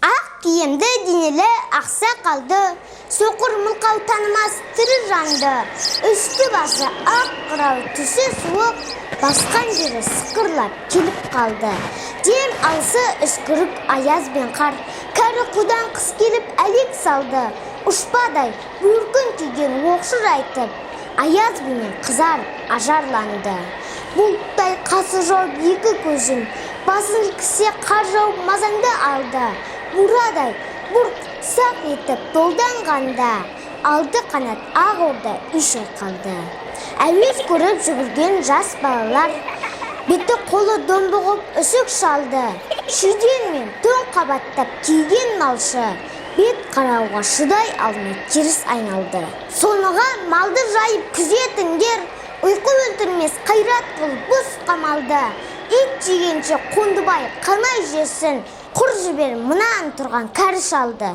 Ақ киімді денелі ақса қалды, соқыр мылқау танымас тірі жанды. Үсті басы ақ қырау, түсі суық, басқан жері сықырлап келіп қалды. Дем алысы үскірік аяз бен қар, кәрі құдан қыс келіп әлек салды. Ұшпадай бөркін киген оқшыр айтып, аяз бенен қызар ажарланды. Бұлттай қасы жауып екі көзін, басын кісе қар жауып мазаңды алды. Бурадай бұрқ сақ етіп долданғанда, алды қанат ақ орда үй шайқалды. Әуез көріп жүгірген жас балалар, беті қолы домбығып үсік шалды. Шүйден мен тон қабаттап киген малшы, бет қарауға шыдай алмай теріс айналды. Соныға малды жайып күзетіңдер, ұйқы өлтірмес қайрат бұл бұз қамалды. Ит жегенше Қондыбай қамай жесін, құр жібер мұнан тұрған кәрі шалды.